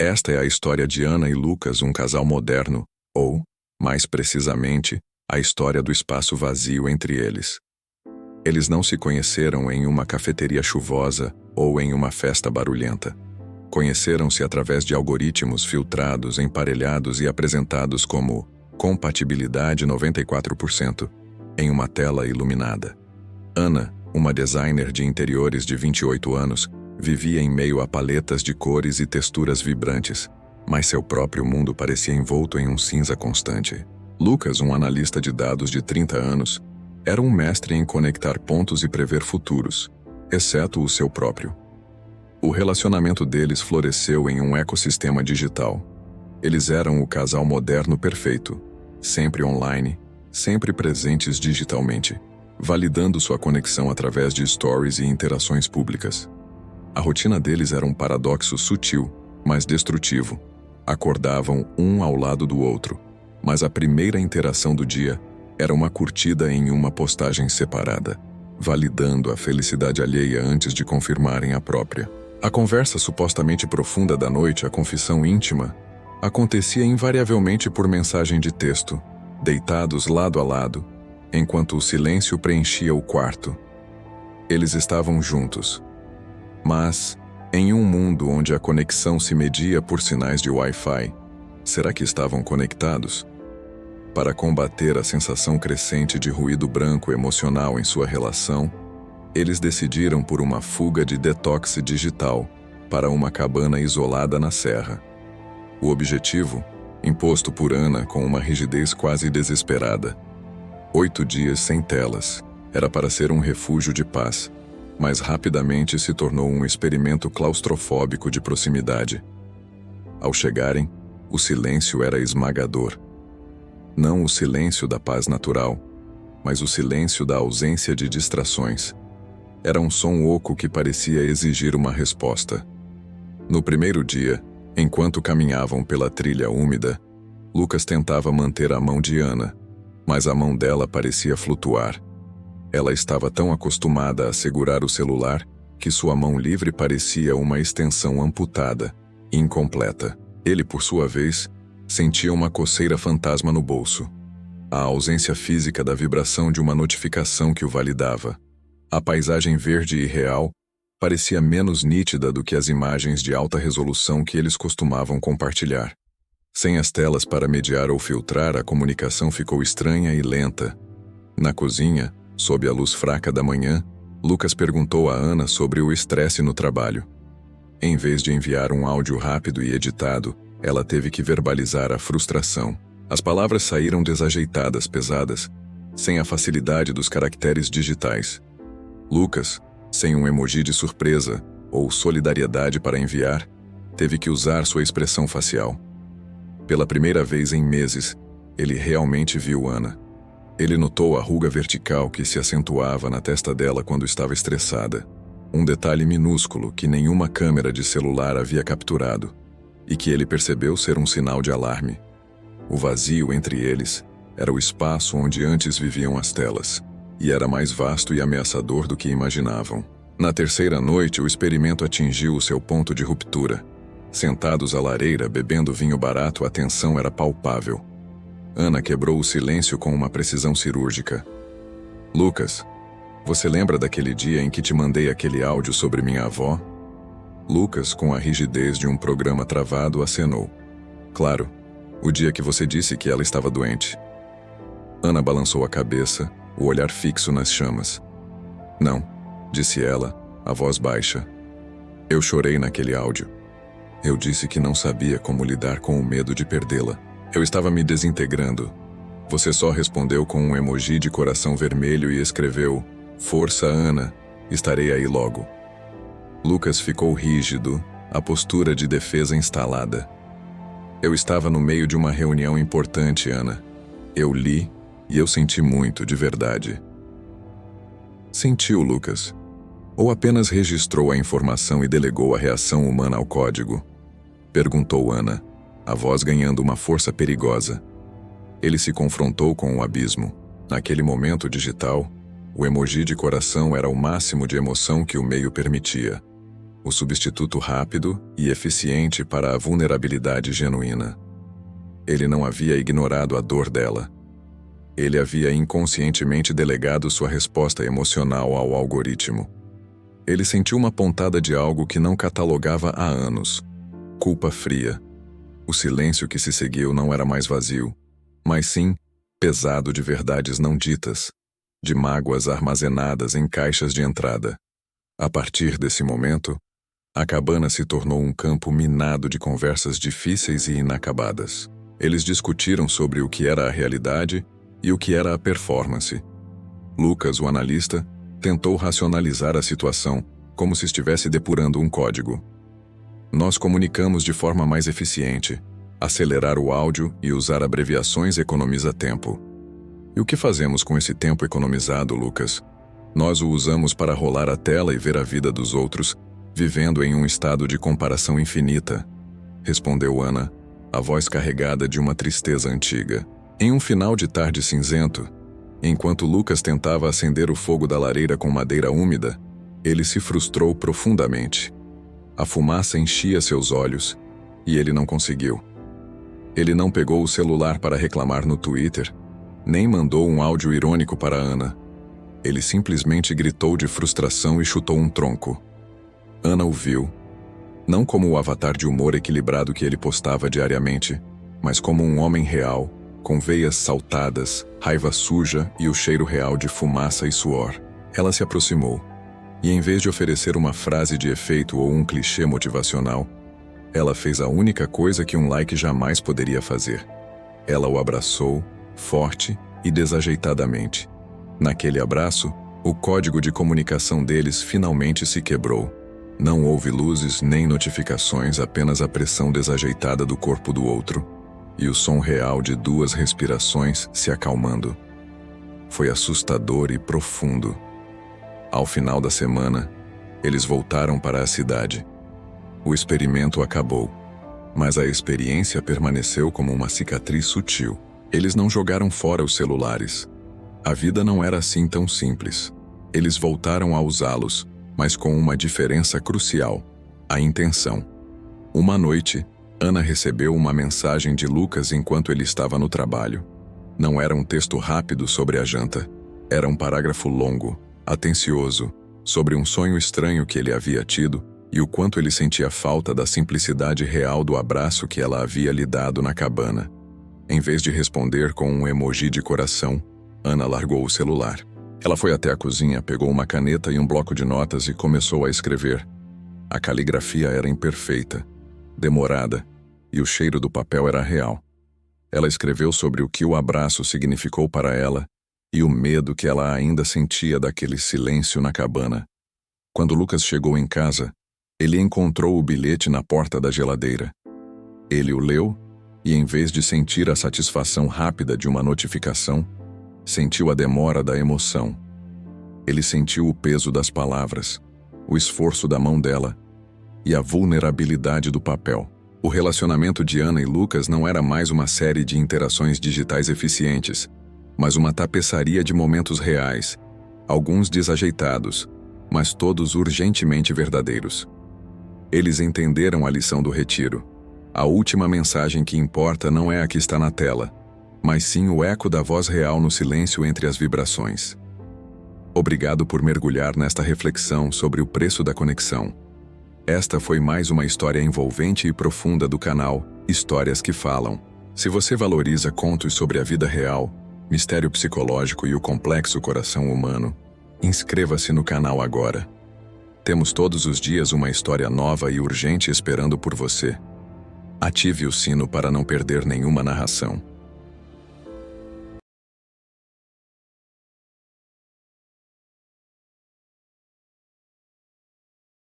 Esta é a história de Ana e Lucas, um casal moderno, ou, mais precisamente, a história do espaço vazio entre eles. Eles não se conheceram em uma cafeteria chuvosa ou em uma festa barulhenta. Conheceram-se através de algoritmos filtrados, emparelhados e apresentados como compatibilidade 94% em uma tela iluminada. Ana, uma designer de interiores de 28 anos, vivia em meio a paletas de cores e texturas vibrantes, mas seu próprio mundo parecia envolto em um cinza constante. Lucas, um analista de dados de 30 anos, era um mestre em conectar pontos e prever futuros, exceto o seu próprio. O relacionamento deles floresceu em um ecossistema digital. Eles eram o casal moderno perfeito, sempre online, sempre presentes digitalmente, validando sua conexão através de stories e interações públicas. A rotina deles era um paradoxo sutil, mas destrutivo. Acordavam um ao lado do outro, mas a primeira interação do dia era uma curtida em uma postagem separada, validando a felicidade alheia antes de confirmarem a própria. A conversa supostamente profunda da noite, a confissão íntima, acontecia invariavelmente por mensagem de texto, deitados lado a lado, enquanto o silêncio preenchia o quarto. Eles estavam juntos. Mas, em um mundo onde a conexão se media por sinais de Wi-Fi, será que estavam conectados? Para combater a sensação crescente de ruído branco emocional em sua relação, eles decidiram por uma fuga de detox digital para uma cabana isolada na serra. O objetivo, imposto por Ana com uma rigidez quase desesperada. 8 dias sem telas, era para ser um refúgio de paz, mas rapidamente se tornou um experimento claustrofóbico de proximidade. Ao chegarem, o silêncio era esmagador. Não o silêncio da paz natural, mas o silêncio da ausência de distrações. Era um som oco que parecia exigir uma resposta. No primeiro dia, enquanto caminhavam pela trilha úmida, Lucas tentava manter a mão de Ana, mas a mão dela parecia flutuar. Ela estava tão acostumada a segurar o celular que sua mão livre parecia uma extensão amputada, incompleta. Ele, por sua vez, sentia uma coceira fantasma no bolso. A ausência física da vibração de uma notificação que o validava. A paisagem verde e real parecia menos nítida do que as imagens de alta resolução que eles costumavam compartilhar. Sem as telas para mediar ou filtrar, a comunicação ficou estranha e lenta. Na cozinha, sob a luz fraca da manhã, Lucas perguntou a Ana sobre o estresse no trabalho. Em vez de enviar um áudio rápido e editado, ela teve que verbalizar a frustração. As palavras saíram desajeitadas, pesadas, sem a facilidade dos caracteres digitais. Lucas, sem um emoji de surpresa ou solidariedade para enviar, teve que usar sua expressão facial. Pela primeira vez em meses, ele realmente viu Ana. Ele notou a ruga vertical que se acentuava na testa dela quando estava estressada. Um detalhe minúsculo que nenhuma câmera de celular havia capturado, e que ele percebeu ser um sinal de alarme. O vazio entre eles era o espaço onde antes viviam as telas, e era mais vasto e ameaçador do que imaginavam. Na terceira noite, o experimento atingiu o seu ponto de ruptura. Sentados à lareira, bebendo vinho barato, a tensão era palpável. Ana quebrou o silêncio com uma precisão cirúrgica. Lucas, você lembra daquele dia em que te mandei aquele áudio sobre minha avó? Lucas, com a rigidez de um programa travado, acenou. Claro, o dia que você disse que ela estava doente. Ana balançou a cabeça, o olhar fixo nas chamas. Não, disse ela, a voz baixa. Eu chorei naquele áudio. Eu disse que não sabia como lidar com o medo de perdê-la. Eu estava me desintegrando. Você só respondeu com um emoji de coração vermelho e escreveu: Força, Ana, estarei aí logo. Lucas ficou rígido, a postura de defesa instalada. Eu estava no meio de uma reunião importante, Ana. Eu li e eu senti muito, de verdade. Sentiu, Lucas? Ou apenas registrou a informação e delegou a reação humana ao código? Perguntou Ana, a voz ganhando uma força perigosa. Ele se confrontou com o abismo. Naquele momento digital, o emoji de coração era o máximo de emoção que o meio permitia. o substituto rápido e eficiente para a vulnerabilidade genuína. Ele não havia ignorado a dor dela. Ele havia inconscientemente delegado sua resposta emocional ao algoritmo. Ele sentiu uma pontada de algo que não catalogava há anos. Culpa fria. O silêncio que se seguiu não era mais vazio, mas sim pesado de verdades não ditas, de mágoas armazenadas em caixas de entrada. A partir desse momento, a cabana se tornou um campo minado de conversas difíceis e inacabadas. Eles discutiram sobre o que era a realidade e o que era a performance. Lucas, o analista, tentou racionalizar a situação, como se estivesse depurando um código. Nós comunicamos de forma mais eficiente. Acelerar o áudio e usar abreviações economiza tempo. E o que fazemos com esse tempo economizado, Lucas? Nós o usamos para rolar a tela e ver a vida dos outros, vivendo em um estado de comparação infinita, respondeu Ana, a voz carregada de uma tristeza antiga. Em um final de tarde cinzento, enquanto Lucas tentava acender o fogo da lareira com madeira úmida, ele se frustrou profundamente. A fumaça enchia seus olhos, e ele não conseguiu. Ele não pegou o celular para reclamar no Twitter, nem mandou um áudio irônico para Ana. Ele simplesmente gritou de frustração e chutou um tronco. Ana o viu, não como o avatar de humor equilibrado que ele postava diariamente, mas como um homem real, com veias saltadas, raiva suja e o cheiro real de fumaça e suor. Ela se aproximou, e em vez de oferecer uma frase de efeito ou um clichê motivacional, ela fez a única coisa que um like jamais poderia fazer. Ela o abraçou, forte e desajeitadamente. Naquele abraço, o código de comunicação deles finalmente se quebrou. Não houve luzes nem notificações, apenas a pressão desajeitada do corpo do outro e o som real de 2 respirações se acalmando. Foi assustador e profundo. Ao final da semana, eles voltaram para a cidade. O experimento acabou, mas a experiência permaneceu como uma cicatriz sutil. Eles não jogaram fora os celulares. A vida não era assim tão simples. Eles voltaram a usá-los, mas com uma diferença crucial: a intenção. Uma noite, Ana recebeu uma mensagem de Lucas enquanto ele estava no trabalho. Não era um texto rápido sobre a janta. Era um parágrafo longo, atencioso, sobre um sonho estranho que ele havia tido e o quanto ele sentia falta da simplicidade real do abraço que ela havia lhe dado na cabana. Em vez de responder com um emoji de coração, Ana largou o celular. Ela foi até a cozinha, pegou uma caneta e um bloco de notas e começou a escrever. A caligrafia era imperfeita, demorada, e o cheiro do papel era real. Ela escreveu sobre o que o abraço significou para ela e o medo que ela ainda sentia daquele silêncio na cabana. Quando Lucas chegou em casa, ele encontrou o bilhete na porta da geladeira. Ele o leu e, em vez de sentir a satisfação rápida de uma notificação, sentiu a demora da emoção. Ele sentiu o peso das palavras, o esforço da mão dela e a vulnerabilidade do papel. O relacionamento de Ana e Lucas não era mais uma série de interações digitais eficientes, mas uma tapeçaria de momentos reais, alguns desajeitados, mas todos urgentemente verdadeiros. Eles entenderam a lição do retiro. A última mensagem que importa não é a que está na tela, mas sim o eco da voz real no silêncio entre as vibrações. Obrigado por mergulhar nesta reflexão sobre o preço da conexão. Esta foi mais uma história envolvente e profunda do canal Histórias que Falam. Se você valoriza contos sobre a vida real, mistério psicológico e o complexo coração humano, inscreva-se no canal agora. Temos todos os dias uma história nova e urgente esperando por você. Ative o sino para não perder nenhuma narração.